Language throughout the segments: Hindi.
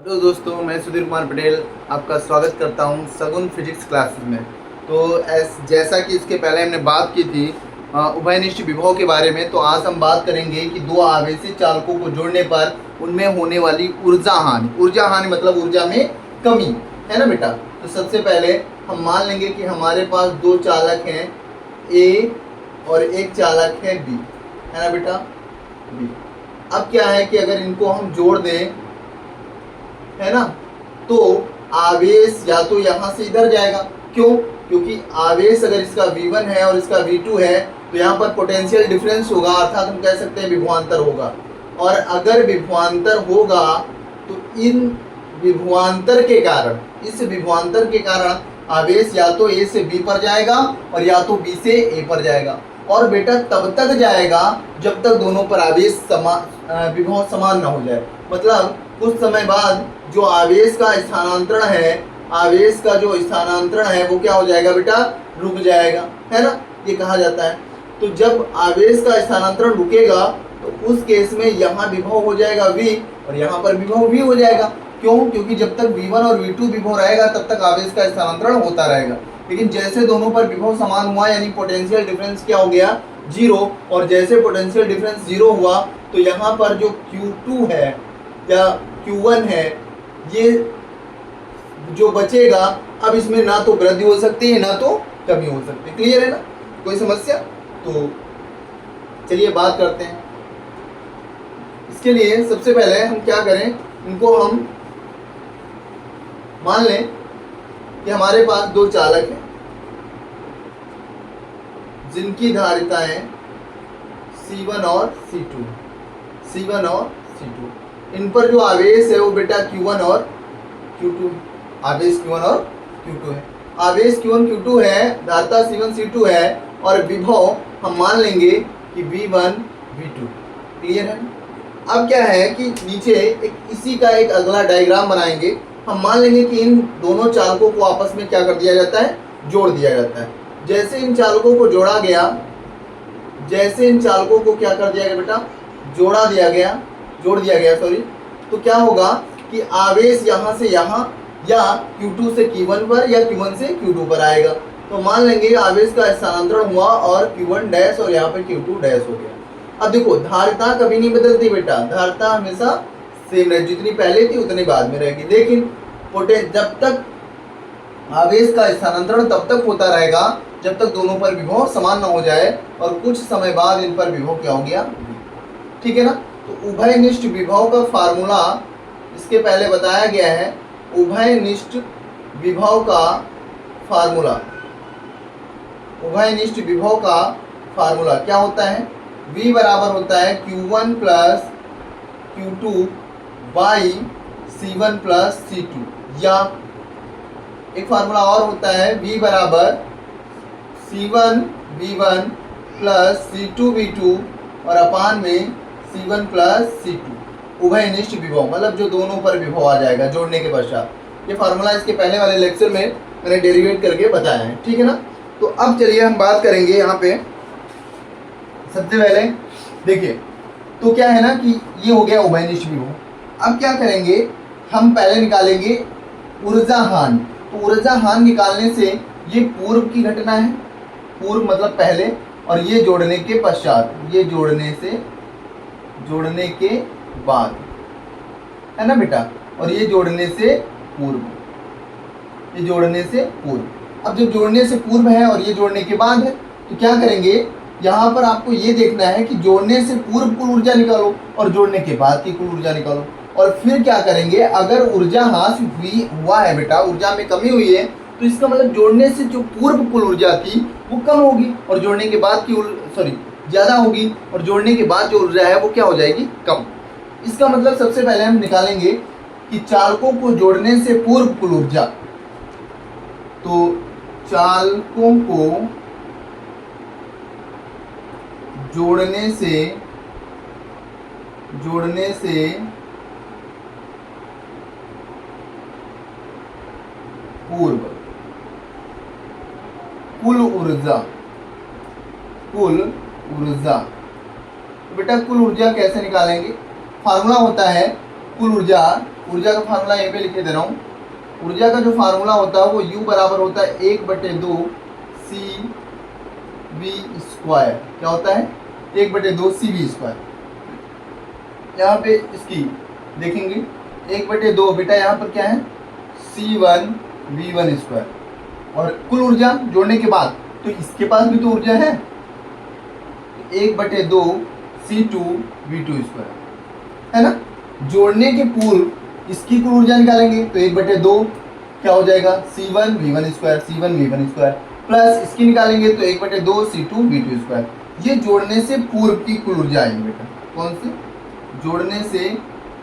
हेलो दोस्तों, मैं सुधीर कुमार पटेल आपका स्वागत करता हूं सगुन फिजिक्स क्लासेस में। तो जैसा कि इसके पहले हमने बात की थी उभयनिष्ठ विभव के बारे में, तो आज हम बात करेंगे कि दो आवेशी चालकों को जोड़ने पर उनमें होने वाली ऊर्जा हानि। ऊर्जा हानि मतलब ऊर्जा में कमी, है ना बेटा। तो सबसे पहले हम मान लेंगे कि हमारे पास दो चालक हैं, ए और एक चालक है बी, है ना बेटा, बी। अब क्या है कि अगर इनको हम जोड़ दें, है ना, तो आवेश या तो यहाँ से इधर जाएगा। क्यों? क्योंकि आवेश अगर इसका V1 है और इसका V2 है तो यहाँ पर पोटेंशियल डिफरेंस होगा, अर्थात हम कह सकते हैं विभवांतर होगा। और अगर विभवांतर होगा तो इन विभवांतर के कारण, इस विभवांतर के कारण आवेश या तो A से B पर जाएगा और या तो B से A पर जाएगा। और बेटा तब तक जाएगा जब तक दोनों पर आवेश विभव समान ना हो जाए। मतलब कुछ समय बाद जो आवेश का स्थानांतरण है, आवेश का जो स्थानांतरण है वो क्या हो जाएगा बेटा, रुक जाएगा, है ना, ये कहा जाता है। तो जब आवेश का स्थानांतरण रुकेगा तो उस केस में यहाँ विभव हो जाएगा V और यहाँ पर विभव V हो जाएगा। क्यों? क्योंकि जब तक V1 और V2 विभव रहेगा तब तक आवेश का स्थानांतरण होता रहेगा। लेकिन जैसे दोनों पर विभव समान हुआ, यानी पोटेंशियल डिफरेंस क्या हो गया, 0। और जैसे पोटेंशियल डिफरेंस 0 हुआ तो यहाँ पर जो Q2 है या Q1 है, ये जो बचेगा, अब इसमें ना तो वृद्धि हो सकती है ना तो कमी हो सकती है। क्लियर है ना? कोई समस्या? तो चलिए बात करते हैं। इसके लिए सबसे पहले हम क्या करें, इनको हम मान लें कि हमारे पास दो चालक हैं जिनकी धारिताएं C1 और C2, C1 और C2। इन पर जो आवेश है वो बेटा Q1 और Q2, आवेश Q1 और Q2 है। आवेश Q1 Q2 है, धारिता C1 C2 है और विभव हम मान लेंगे कि V1 V2। क्लियर है? अब क्या है कि नीचे इसी का एक अगला डायग्राम बनाएंगे। हम मान लेंगे कि इन दोनों चालकों को आपस में क्या कर दिया जाता है, जोड़ दिया जाता है। जैसे इन चालकों को जोड़ा गया, जैसे इन चालकों को क्या कर दिया गया बेटा, जोड़ दिया गया सॉरी, तो क्या होगा कि आवेश यहाँ से यहाँ या Q2 से Q1 पर या Q1 से Q2 पर आएगा। तो मान लेंगे आवेश का स्थानांतरण हुआ और Q1 डैश और यहाँ पे Q2 डैश हो गया। अब देखो धारिता कभी नहीं बदलती बेटा, धारिता हमेशा सेम रहे, जितनी पहले थी उतनी बाद में रहेगी। लेकिन जब तक आवेश का स्थानांतरण तब तक होता रहेगा जब तक दोनों पर विभव समान न हो जाए, और कुछ समय बाद इन पर विभव क्या हो गया, ठीक है ना। तो उभयनिष्ठ विभव का फार्मूला इसके पहले बताया गया है। उभयनिष्ठ विभव का फार्मूला, उभयनिष्ठ विभव का फार्मूला क्या होता है, V बराबर होता है Q1 plus Q2 by C1 plus C2, या एक फार्मूला और होता है V बराबर C1 V1 plus C2 V2 और अपान में C1 प्लस C2। उभयनिष्ठ विभव मतलब जो दोनों पर विभव आ जाएगा जोड़ने के पश्चात। ये फार्मूला इसके पहले वाले लेक्चर में मैंने डेरिवेट करके बताया है, ठीक है ना। तो अब चलिए हम बात करेंगे यहाँ पे। सबसे पहले देखिए, तो क्या है ना कि ये हो गया उभयनिष्ठ विभव। अब क्या करेंगे, हम पहले निकालेंगे ऊर्जा हानि। तो ऊर्जा हानि निकालने से ये पूर्व की घटना है, पूर्व मतलब पहले, और ये जोड़ने के पश्चात, ये जोड़ने के बाद, है ना बेटा, और ये जोड़ने से पूर्व, ये जोड़ने से पूर्व। अब जब जोड़ने से पूर्व है और ये जोड़ने के बाद है तो क्या करेंगे, यहाँ पर आपको ये देखना है कि जोड़ने से पूर्व कुल ऊर्जा निकालो और जोड़ने के बाद की कुल ऊर्जा निकालो। और फिर क्या करेंगे, अगर ऊर्जा ह्रास हुआ है बेटा, ऊर्जा में कमी हुई है, तो इसका मतलब जोड़ने से जो पूर्व कुल ऊर्जा थी वो कम होगी और जोड़ने के बाद की ज़्यादा होगी, और जोड़ने के बाद जो ऊर्जा है वो क्या हो जाएगी, कम। इसका मतलब सबसे पहले हम निकालेंगे कि चालकों को जोड़ने से पूर्व कुल ऊर्जा। तो चालकों को जोड़ने से पूर्व कुल ऊर्जा, बेटा कुल ऊर्जा कैसे निकालेंगे, फार्मूला होता है कुल ऊर्जा ऊर्जा का फार्मूला यहाँ पे लिखे दे रहा हूँ। ऊर्जा का जो फार्मूला होता है वो U बराबर होता है 1/2 CV स्क्वायर। क्या होता है? 1/2 CV स्क्वायर। यहाँ पे इसकी देखेंगे 1/2 बेटा, यहाँ पर क्या है? C1 V1 square. और कुल ऊर्जा जोड़ने के बाद तो इसके पास भी तो ऊर्जा है, 1/2 C2 V2 स्क्वायर, है ना। जोड़ने के पूर्व इसकी कुल ऊर्जा निकालेंगे तो 1/2 क्या हो जाएगा? C1 V1 square, C1 V1 square, plus इसकी निकालेंगे तो 1/2 C2 V2 स्क्वायर। ये जोड़ने से पूर्व की कुल ऊर्जा आएगी बेटा। कौन सी? जोड़ने से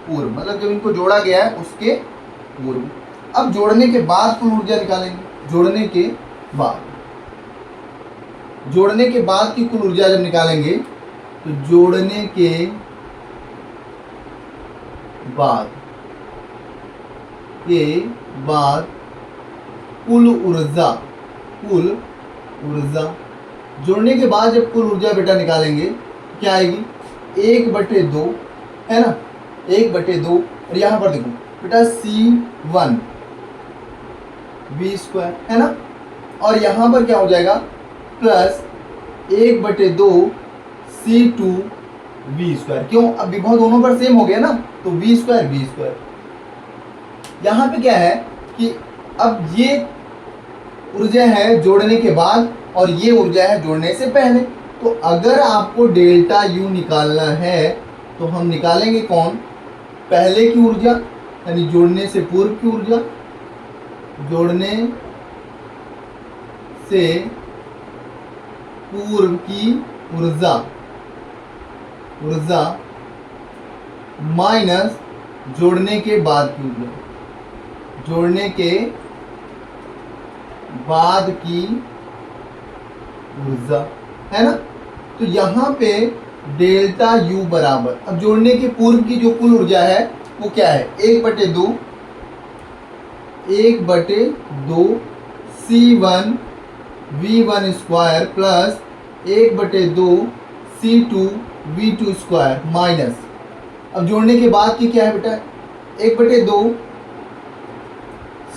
पूर्व, मतलब जब इनको जोड़ा गया है उसके पूर्व। अब जोड़ने के बाद कुल ऊर्जा निकालेंगे। जोड़ने के बाद की कुल ऊर्जा जब निकालेंगे तो जोड़ने के बाद कुल ऊर्जा जोड़ने के बाद जब कुल ऊर्जा बेटा निकालेंगे क्या आएगी? 1/2, है ना, 1/2। और यहाँ पर देखो बेटा C1 V स्क्वायर, है ना। और यहाँ पर क्या हो जाएगा? Plus 1/2 C2 V square. क्यों? अब विभव दोनों पर सेम हो गया ना, तो V स्क्वायर। यहाँ पे क्या है कि अब ये ऊर्जा है जोड़ने के बाद और ये ऊर्जा है जोड़ने से पहले। तो अगर आपको डेल्टा U निकालना है तो हम निकालेंगे कौन? पहले की ऊर्जा, यानी जोड़ने से पूर्व की ऊर्जा। जोड़ने से पूर्व की ऊर्जा माइनस जोड़ने के बाद की ऊर्जा। जोड़ने के बाद की ऊर्जा, है ना। तो यहाँ पे डेल्टा U बराबर, अब जोड़ने के पूर्व की जो कुल ऊर्जा है वो क्या है? 1/2 C1 V1 square plus 1/2 C2 V2 square minus, अब जोड़ने के बाद की क्या है बेटा? 1/2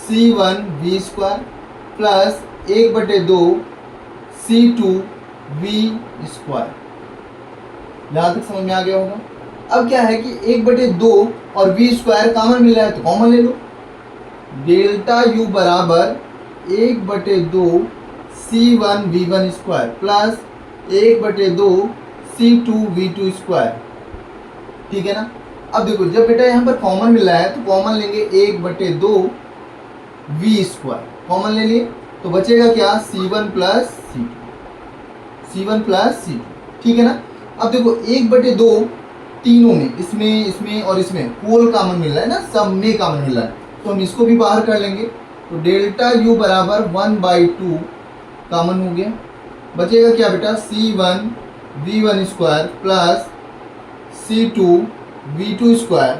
C1 V square plus 1/2 C2 V square. यहाँ तक समझ में आ गया होगा। अब क्या है कि 1/2 और V स्क्वायर कॉमन मिल रहा है तो कॉमन ले लो। डेल्टा U बराबर 1/2 C1 V1 square plus 1/2 C2 V2 square, ठीक है ना। अब देखो जब बेटा यहाँ पर कॉमन मिल रहा है तो कॉमन लेंगे 1/2 V स्क्वायर, कॉमन ले लिए तो बचेगा क्या? C1 प्लस C2, ठीक है ना। अब देखो 1/2 तीनों में, इसमें और इसमें होल कॉमन मिल रहा है ना, सब में कॉमन मिल रहा है, तो हम इसको भी बाहर कर लेंगे। तो डेल्टा U बराबर 1/2 कॉमन हो गया। बचेगा क्या बेटा? C1 V1 square plus C2 V2 square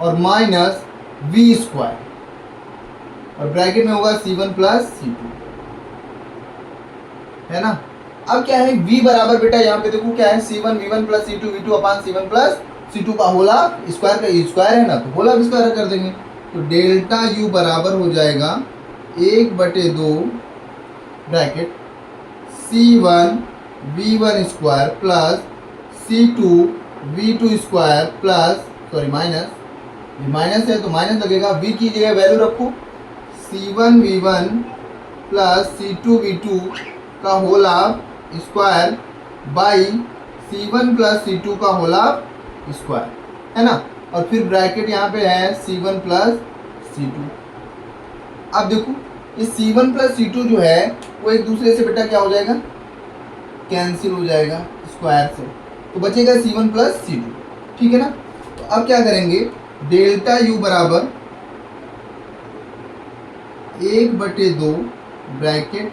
और माइनस V स्क्वायर, और ब्रैकेट में होगा C1 प्लस C2, है ना। अब क्या है? V बराबर बेटा यहाँ पे देखो क्या है? C1 V1 plus C2 V2 अपान C1 प्लस C2 का होल ऑफ स्क्वायर का स्क्वायर है ना, तो होल ऑफ स्क्वायर कर देंगे। तो डेल्टा U बराबर हो जाएगा 1/2 bracket C1 V1 square plus C2 V2 square plus, sorry minus, minus है तो माइनस लगेगा। V की जगह वैल्यू रखो, C1 V1 plus C2 V2 का whole of square by C1 plus C2 का होल ऑफ स्क्वायर, है ना। और फिर ब्रैकेट यहाँ पे है C1 प्लस C2। अब देखो इस C1 प्लस C2 जो है वो एक दूसरे से बेटा क्या हो जाएगा? कैंसिल हो जाएगा स्क्वायर से, तो बचेगा C1 प्लस C2, ठीक है ना। तो अब क्या करेंगे? डेल्टा U बराबर 1/2 ब्रैकेट,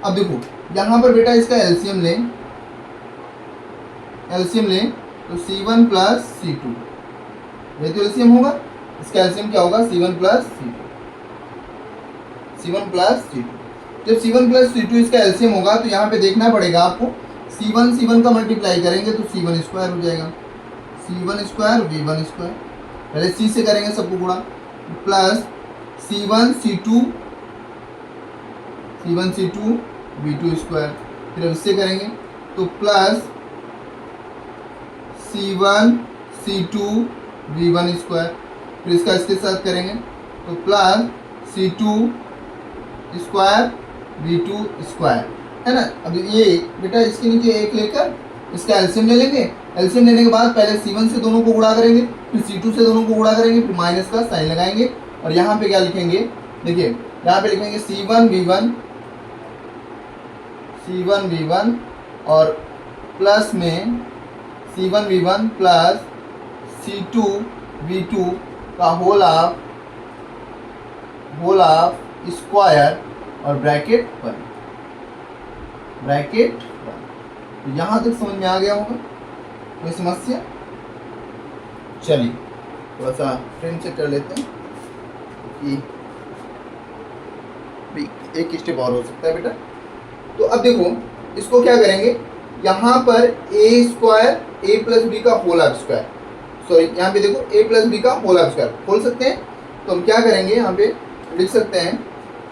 अब देखो यहाँ पर बेटा इसका एलसीएम लें तो C1 प्लस C2, ये तो एलसीएम होगा, इसका एलसीएम क्या होगा? C1 plus C2। जब C1 प्लस C2 इसका एलसीएम होगा तो यहाँ पे देखना पड़ेगा आपको, C1 का मल्टीप्लाई करेंगे तो C1 स्क्वायर हो जाएगा, C1 स्क्वायर V1 स्क्वायर पहले C से करेंगे सबको गुणा, plus C1 C2 V2 square, फिर इससे करेंगे तो plus C1 C2 V1 square, फिर इसका इसके साथ करेंगे तो plus C2 square V2 square, है ना। अब ये बेटा इसके नीचे एक लेकर इसका एलसीएम ले लेंगे। एलसीएम लेने के बाद पहले C1 से दोनों को गुणा करेंगे, फिर C2 से दोनों को गुणा करेंगे, फिर माइनस का साइन लगाएंगे और यहाँ पे क्या लिखेंगे, देखिए यहाँ पे लिखेंगे C1 V1 और प्लस में C1 V1 plus C2 V2 का होल ऑफ स्क्वायर और ब्रैकेट 1। तो यहाँ तक समझ में आ गया होगा, कोई समस्या? चलिए थोड़ा सा फ्रेम चेक कर लेते हैं कि एक स्टेप और हो सकता है बेटा। तो अब देखो इसको क्या करेंगे, यहाँ पर a square a plus B का होल ऑफ स्क्वायर, सॉरी यहाँ पे देखो a प्लस बी का होल ऑफ स्क्वायर खोल सकते हैं। तो हम क्या करेंगे, यहाँ पे लिख सकते हैं,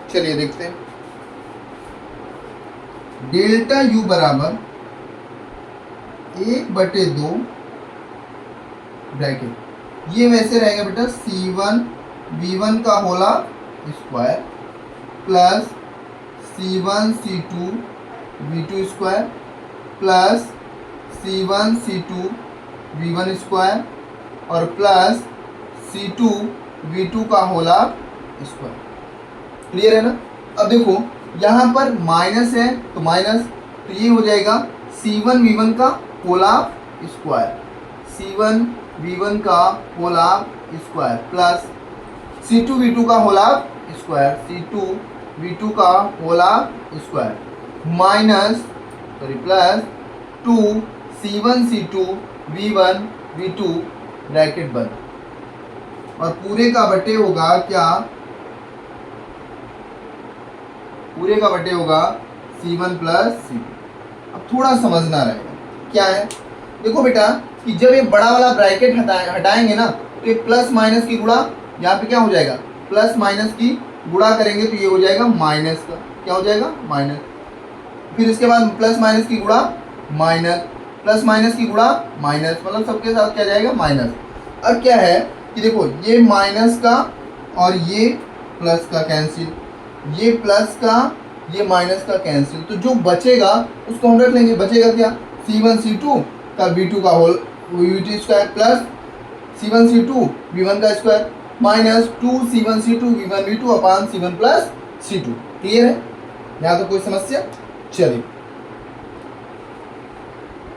चलिए देखते हैं, डेल्टा u बराबर 1/2 ब्रैकेट, ये वैसे रहेगा बेटा C1 V1 का whole of square plus C1 C2 V2 square plus C1 C2 V1 square और प्लस C2 V2 का होल ऑफ स्क्वायर। क्लियर है ना। अब देखो यहाँ पर माइनस है तो माइनस, तो ये हो जाएगा C1 V1 का whole of square, C1 V1 का whole of square plus C2 V2 का whole of square, C2 V2 का whole of square minus sorry plus 2 C1 C2 V1 V2 bracket बंद, और पूरे का बटे होगा क्या, पूरे का बटे होगा C1 प्लस C2। अब थोड़ा समझना रहेगा क्या है, देखो बेटा कि जब ये बड़ा वाला ब्रैकेट हटाएंगे ना तो ये प्लस माइनस की गुणा, यहाँ पे क्या हो जाएगा, प्लस माइनस की गुणा करेंगे तो ये हो जाएगा माइनस का, क्या हो जाएगा माइनस, फिर इसके बाद प्लस माइनस की गुणा माइनस, प्लस माइनस की गुणा माइनस, मतलब सबके साथ क्या जाएगा माइनस। अब क्या है कि देखो ये माइनस का और ये प्लस का कैंसिल, ये प्लस का ये माइनस का कैंसिल, तो जो बचेगा उसको हम रख लेंगे, बचेगा क्या, C1 C2 का V2 का whole V2 square plus C1 C2 V1 का square minus 2 C1 C2 V1 V2 अपान C1 प्लस C2। क्लियर है, यहाँ तो कोई समस्या? चलिए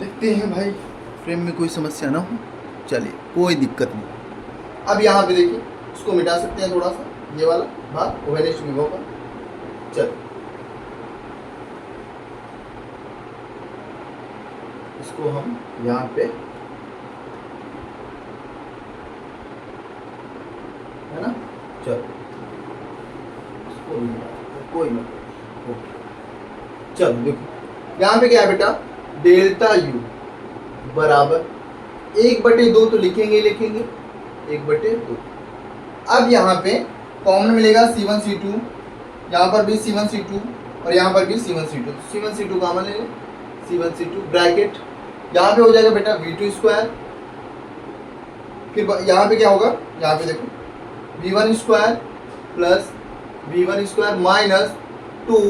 देखते हैं भाई फ्रेम में कोई समस्या ना हो, चलिए कोई दिक्कत नहीं। अब यहाँ पे देखिए इसको मिटा सकते हैं थोड़ा सा, ये वाला भाग ओवेनिस्ट विभव का। चलो इसको हम यहाँ पे, है ना, चलो इसको भी कोई मतलब, चलो देखो यहाँ पे क्या है बेटा, डेल्टा U बराबर 1/2 तो लिखेंगे 1/2। अब यहाँ पे कॉमन मिलेगा C1 C2, यहाँ पर भी C1 C2 और यहाँ पर भी C1 C2, C1 C2 common ले लें, C1 C2 ब्रैकेट, यहाँ पे हो जाएगा बेटा V2 स्क्वायर, फिर यहाँ पे क्या होगा, यहाँ पे देखो V1 square plus V1 square minus 2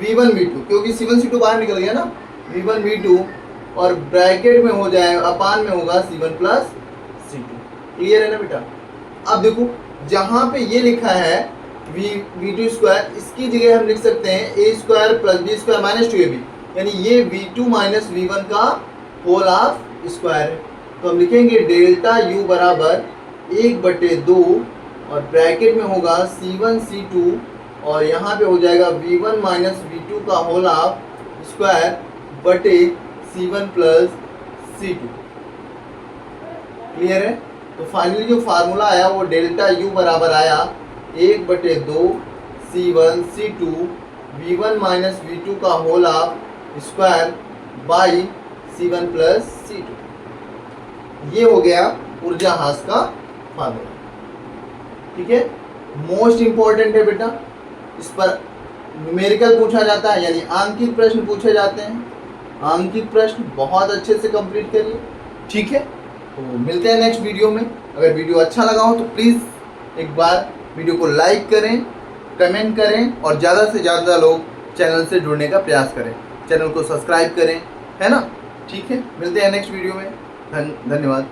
V1 V2, क्योंकि C1 C2 बाहर निकल गया ना, V1 V2 और ब्रैकेट में हो जाए अपान में होगा C1 प्लस C2। क्लियर है ना बेटा। अब देखो जहाँ पे ये लिखा है V2 स्क्वायर, इसकी जगह हम लिख सकते हैं A square plus B square minus 2AB, यानी ये V2 माइनस V1 का होल ऑफ स्क्वायर है। तो हम लिखेंगे डेल्टा U बराबर 1/2 और ब्रैकेट में होगा C1 C2 और यहाँ पे हो जाएगा V1 माइनस V2 का होल ऑफ स्क्वायर बटे C1 प्लस C2। क्लियर है। तो फाइनली जो फार्मूला आया वो डेल्टा U बराबर आया 1/2 C1 C2 V1 minus V2 का whole of square by C1 plus C2। ये हो गया ऊर्जा ह्रास का फादर। ठीक है, मोस्ट इंपॉर्टेंट है बेटा, इस पर न्यूमेरिकल पूछा जाता है, यानी आंकिक प्रश्न पूछे जाते हैं। आंकिक प्रश्न बहुत अच्छे से कंप्लीट करिए। ठीक है, तो मिलते हैं नेक्स्ट वीडियो में। अगर वीडियो अच्छा लगा हो तो प्लीज़ एक बार वीडियो को लाइक करें, कमेंट करें और ज़्यादा से ज़्यादा लोग चैनल से जुड़ने का प्रयास करें, चैनल को सब्सक्राइब करें, है ना। ठीक है, मिलते हैं नेक्स्ट वीडियो में। धन्यवाद।